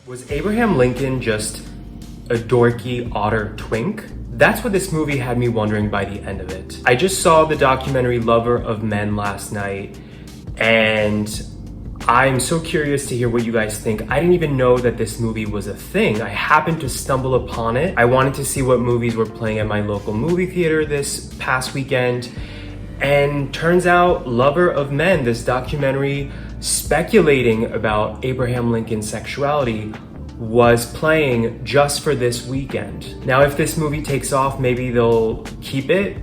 Was Abraham Lincoln just a dorky otter twink? That's what this movie had me wondering by the end of it. I just saw the documentary Lover of Men last night, and I'm so curious to hear what you guys think. I didn't even know that this movie was a thing. I happened to stumble upon it. I wanted to see what movies were playing at my local movie theater this past weekend, and turns out Lover of Men, this documentary speculating about Abraham Lincoln's sexuality, was playing just for this weekend. Now, if this movie takes off, maybe they'll keep it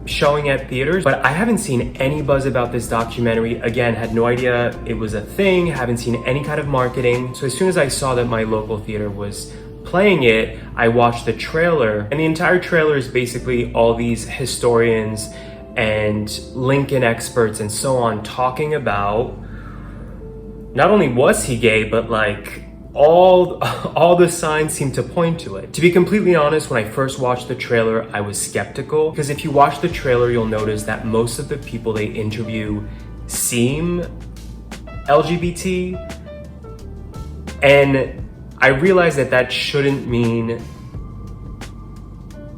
showing at theaters, but I haven't seen any buzz about this documentary. Again, had no idea it was a thing, haven't seen any kind of marketing. So as soon as I saw that my local theater was playing it, I watched the trailer, and the entire trailer is basically all these historians and Lincoln experts and so on talking about not only was he gay, but like all the signs seem to point to it. To be completely honest, when I first watched the trailer, I was skeptical, because if you watch the trailer, you'll notice that most of the people they interview seem LGBT, and I realized that that shouldn't mean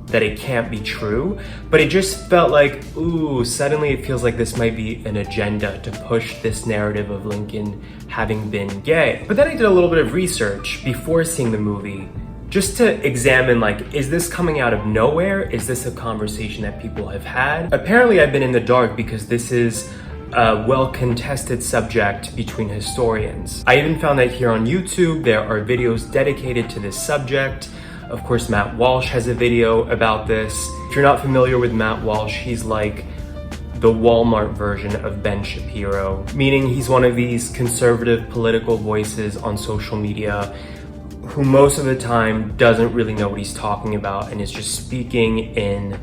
that it can't be true, but it just felt like, ooh, suddenly it feels like this might be an agenda to push this narrative of Lincoln having been gay. But then I did a little bit of research before seeing the movie, just to examine, like, is this coming out of nowhere? Is this a conversation that people have had? Apparently I've been in the dark, because this is a well-contested subject between historians. I even found that here on YouTube, there are videos dedicated to this subject. Of course, Matt Walsh has a video about this. If you're not familiar with Matt Walsh, he's like the Walmart version of Ben Shapiro, meaning he's one of these conservative political voices on social media who most of the time doesn't really know what he's talking about and is just speaking in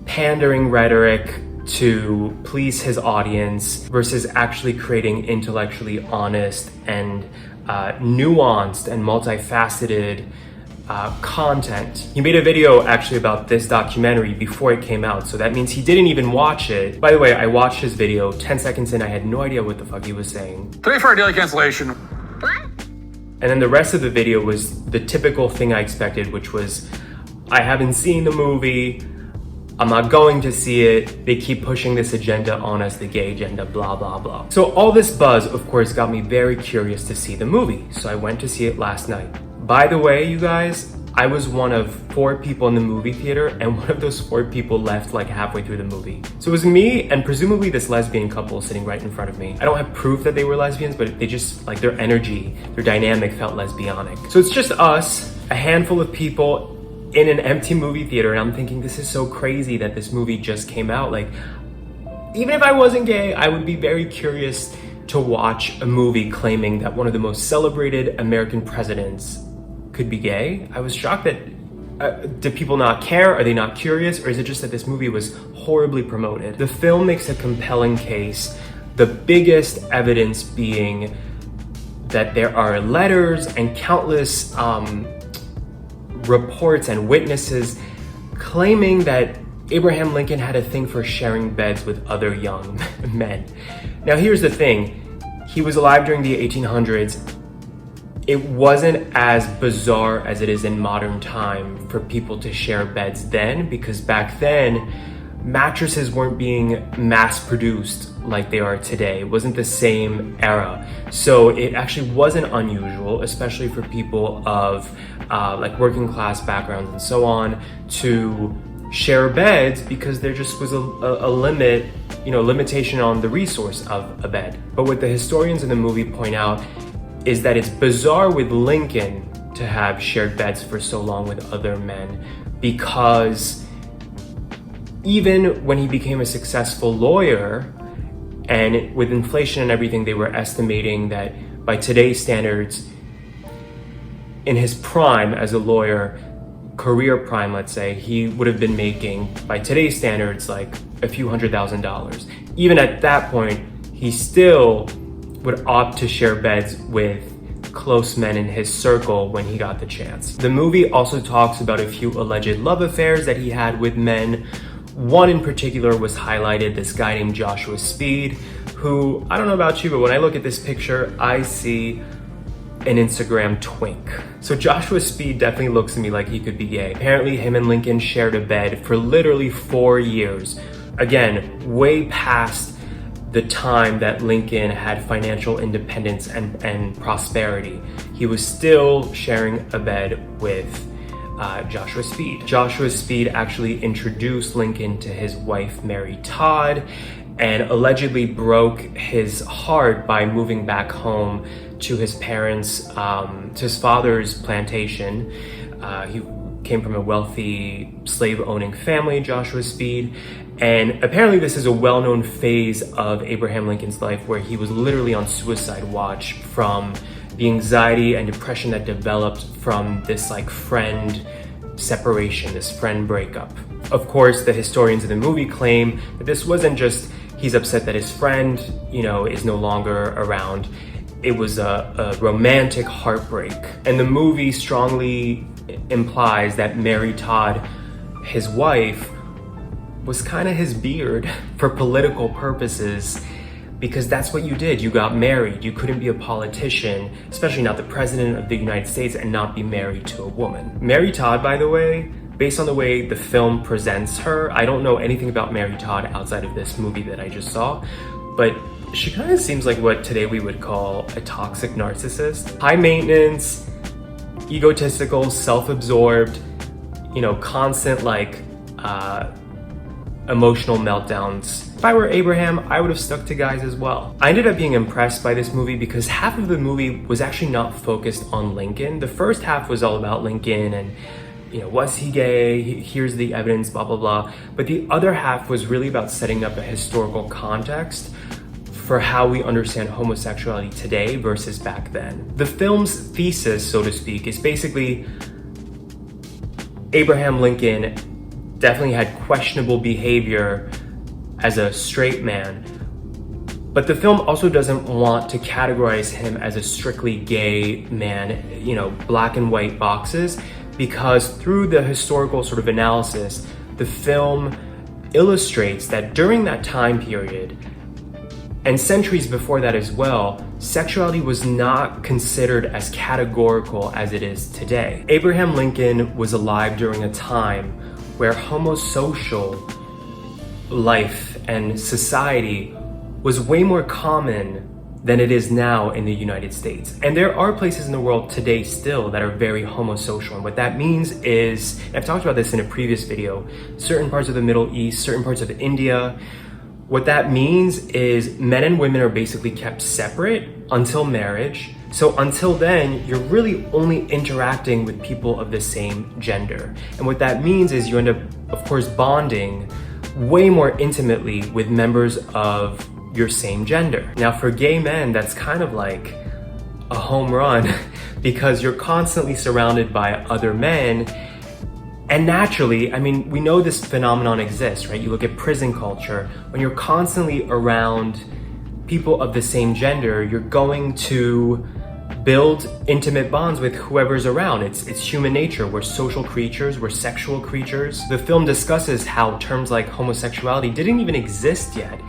pandering rhetoric to please his audience versus actually creating intellectually honest and nuanced and multifaceted content. He made a video actually about this documentary before it came out, so that means he didn't even watch it. By the way, I watched his video, 10 seconds in, I had no idea what the fuck he was saying. 3-4 daily cancellation. What? And then the rest of the video was the typical thing I expected, which was, I haven't seen the movie, I'm not going to see it, they keep pushing this agenda on us, the gay agenda, blah, blah, blah. So all this buzz, of course, got me very curious to see the movie, so I went to see it last night. By the way, you guys, I was one of 4 people in the movie theater, and one of those 4 people left like halfway through the movie. So it was me and presumably this lesbian couple sitting right in front of me. I don't have proof that they were lesbians, but they just, like, their energy, their dynamic felt lesbianic. So it's just us, a handful of people in an empty movie theater, and I'm thinking, this is so crazy that this movie just came out. Like, even if I wasn't gay, I would be very curious to watch a movie claiming that one of the most celebrated American presidents could be gay. I was shocked that, do people not care? Are they not curious? Or is it just that this movie was horribly promoted? The film makes a compelling case, the biggest evidence being that there are letters and countless reports and witnesses claiming that Abraham Lincoln had a thing for sharing beds with other young men. Now here's the thing, he was alive during the 1800s. It wasn't as bizarre as it is in modern time for people to share beds then, because back then, mattresses weren't being mass produced like they are today. It wasn't the same era. So it actually wasn't unusual, especially for people of like working class backgrounds and so on, to share beds, because there just was a limit, limitation on the resource of a bed. But what the historians in the movie point out is that it's bizarre with Lincoln to have shared beds for so long with other men, because even when he became a successful lawyer, and with inflation and everything, they were estimating that by today's standards, in his prime as a lawyer, career prime, let's say, he would have been making, by today's standards, like a few $100,000. Even at that point, he still would opt to share beds with close men in his circle when he got the chance. The movie also talks about a few alleged love affairs that he had with men. One in particular was highlighted, this guy named Joshua Speed, who, I don't know about you, but when I look at this picture, I see an Instagram twink. So Joshua Speed definitely looks to me like he could be gay. Apparently him and Lincoln shared a bed for literally 4 years. Again, way past the time that Lincoln had financial independence and prosperity. He was still sharing a bed with Joshua Speed. Joshua Speed actually introduced Lincoln to his wife, Mary Todd, and allegedly broke his heart by moving back home to his parents, to his father's plantation. He came from a wealthy slave-owning family, Joshua Speed, and apparently this is a well-known phase of Abraham Lincoln's life where he was literally on suicide watch from the anxiety and depression that developed from this like friend separation, this friend breakup. Of course, the historians of the movie claim that this wasn't just he's upset that his friend, is no longer around. It was a romantic heartbreak. And the movie strongly implies that Mary Todd, his wife, was kind of his beard for political purposes, because that's what you did. You got married. You couldn't be a politician, especially not the president of the United States, and not be married to a woman. Mary Todd, by the way, based on the way the film presents her, I don't know anything about Mary Todd outside of this movie that I just saw, but she kind of seems like what today we would call a toxic narcissist. High maintenance, egotistical, self-absorbed, constant emotional meltdowns. If I were Abraham, I would have stuck to guys as well. I ended up being impressed by this movie because half of the movie was actually not focused on Lincoln. The first half was all about Lincoln and, was he gay? Here's the evidence, blah, blah, blah. But the other half was really about setting up a historical context for how we understand homosexuality today versus back then. The film's thesis, so to speak, is basically Abraham Lincoln definitely had questionable behavior as a straight man, but the film also doesn't want to categorize him as a strictly gay man, black and white boxes, because through the historical sort of analysis, the film illustrates that during that time period, and centuries before that as well, sexuality was not considered as categorical as it is today. Abraham Lincoln was alive during a time where homosocial life and society was way more common than it is now in the United States. And there are places in the world today still that are very homosocial. And what that means is, and I've talked about this in a previous video, certain parts of the Middle East, certain parts of India, what that means is men and women are basically kept separate until marriage. So until then, you're really only interacting with people of the same gender. And what that means is you end up, of course, bonding way more intimately with members of your same gender. Now for gay men, that's kind of like a home run because you're constantly surrounded by other men. And naturally, we know this phenomenon exists, right? You look at prison culture, when you're constantly around people of the same gender, you're going to build intimate bonds with whoever's around. It's human nature. We're social creatures, we're sexual creatures. The film discusses how terms like homosexuality didn't even exist yet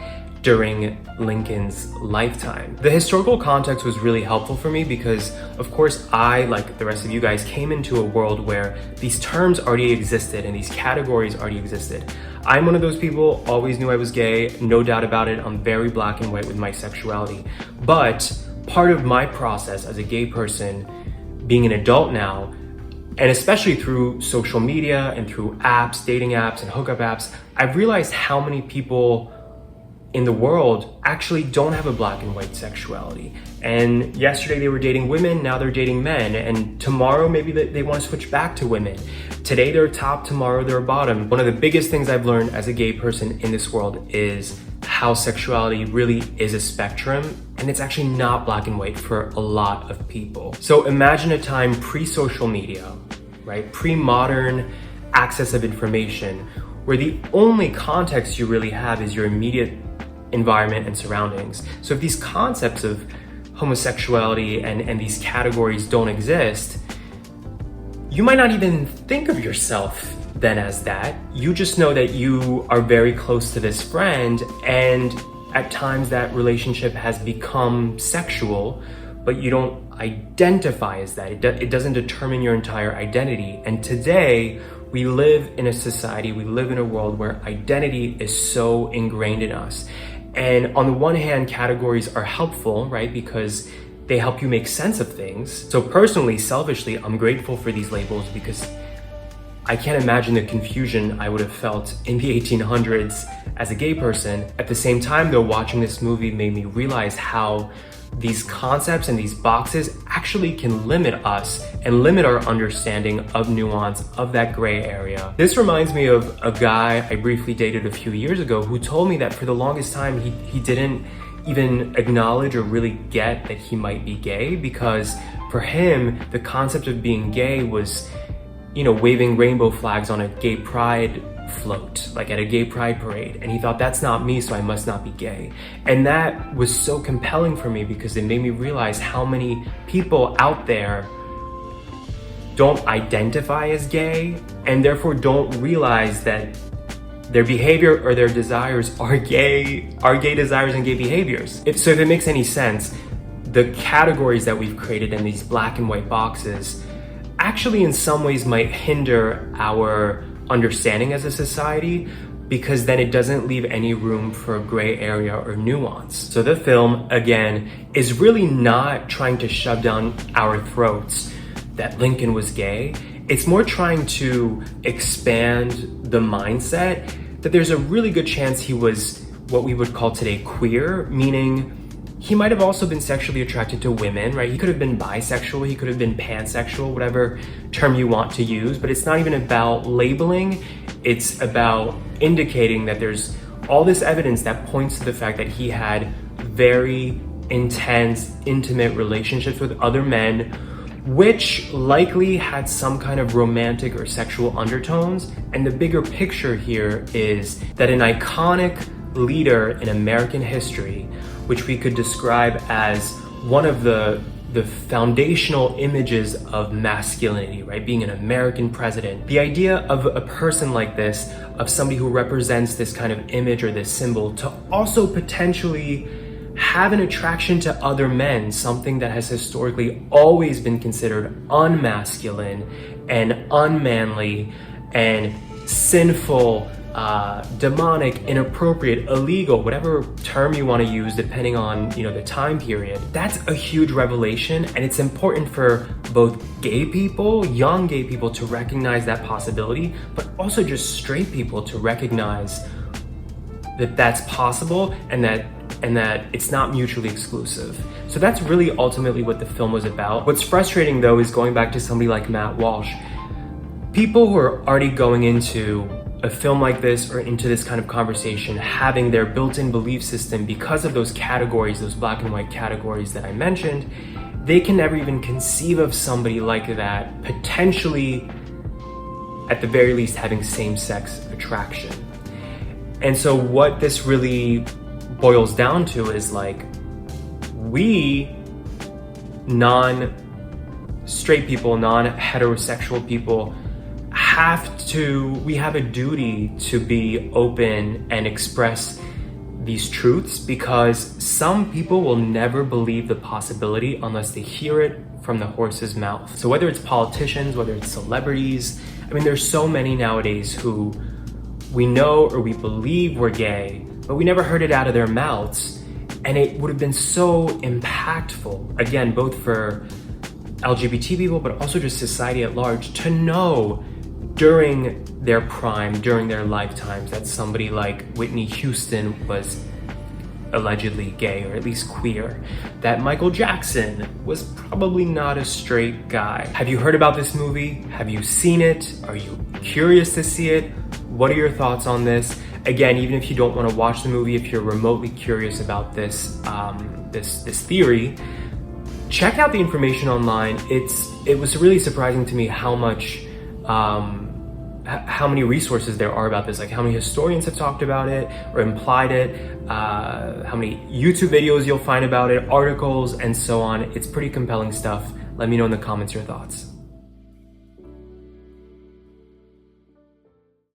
during Lincoln's lifetime. The historical context was really helpful for me because, of course, I, like the rest of you guys, came into a world where these terms already existed and these categories already existed. I'm one of those people, always knew I was gay, no doubt about it. I'm very black and white with my sexuality. But part of my process as a gay person, being an adult now, and especially through social media and through apps, dating apps and hookup apps, I've realized how many people in the world actually don't have a black and white sexuality. And yesterday they were dating women, now they're dating men. And tomorrow maybe they want to switch back to women. Today they're top, tomorrow they're bottom. One of the biggest things I've learned as a gay person in this world is how sexuality really is a spectrum, and it's actually not black and white for a lot of people. So imagine a time pre-social media, right? Pre-modern access of information, where the only context you really have is your immediate environment and surroundings. So if these concepts of homosexuality and these categories don't exist, you might not even think of yourself then as that. You just know that you are very close to this friend, and at times that relationship has become sexual, but you don't identify as that. It doesn't determine your entire identity. And today, we live in a society, we live in a world where identity is so ingrained in us. And on the one hand, categories are helpful, right? Because they help you make sense of things. So personally, selfishly, I'm grateful for these labels because I can't imagine the confusion I would have felt in the 1800s as a gay person. At the same time though, watching this movie made me realize how these concepts and these boxes actually can limit us and limit our understanding of nuance, of that gray area. This reminds me of a guy I briefly dated a few years ago who told me that for the longest time he didn't even acknowledge or really get that he might be gay, because for him, the concept of being gay was, you know, waving rainbow flags on a gay pride float, like at a gay pride parade. And he thought, that's not me, so I must not be gay. And that was so compelling for me because it made me realize how many people out there don't identify as gay and therefore don't realize that their behavior or their desires are gay desires and gay behaviors. If it makes any sense, the categories that we've created in these black and white boxes actually in some ways might hinder our understanding as a society, because then it doesn't leave any room for gray area or nuance. So the film, again, is really not trying to shove down our throats that Lincoln was gay. It's more trying to expand the mindset that there's a really good chance he was what we would call today queer, meaning he might have also been sexually attracted to women, right? He could have been bisexual, he could have been pansexual, whatever term you want to use, but it's not even about labeling, it's about indicating that there's all this evidence that points to the fact that he had very intense, intimate relationships with other men, which likely had some kind of romantic or sexual undertones. And the bigger picture here is that an iconic leader in American history, which we could describe as one of the foundational images of masculinity, right? Being an American president. The idea of a person like this, of somebody who represents this kind of image or this symbol, to also potentially have an attraction to other men, something that has historically always been considered unmasculine and unmanly and sinful, demonic, inappropriate, illegal, whatever term you want to use depending on, you know, the time period. That's a huge revelation, and it's important for both gay people, young gay people, to recognize that possibility, but also just straight people to recognize that that's possible and that it's not mutually exclusive. So that's really ultimately what the film was about. What's frustrating though is going back to somebody like Matt Walsh. People who are already going into a film like this or into this kind of conversation having their built-in belief system because of those categories, those black and white categories that I mentioned, they can never even conceive of somebody like that potentially, at the very least, having same-sex attraction. And so what this really boils down to is like, we non-straight people, non-heterosexual people we have a duty to be open and express these truths, because some people will never believe the possibility unless they hear it from the horse's mouth. So whether it's politicians, whether it's celebrities, I mean, there's so many nowadays who we know or we believe were gay, but we never heard it out of their mouths. And it would have been so impactful, again, both for LGBT people, but also just society at large, to know during their prime, during their lifetimes, that somebody like Whitney Houston was allegedly gay, or at least queer, that Michael Jackson was probably not a straight guy. Have you heard about this movie? Have you seen it? Are you curious to see it? What are your thoughts on this? Again, even if you don't want to watch the movie, if you're remotely curious about this this theory, check out the information online. It was really surprising to me how many resources there are about this, like how many historians have talked about it or implied it, how many YouTube videos you'll find about it, articles, and so on. It's pretty compelling stuff. Let me know in the comments your thoughts.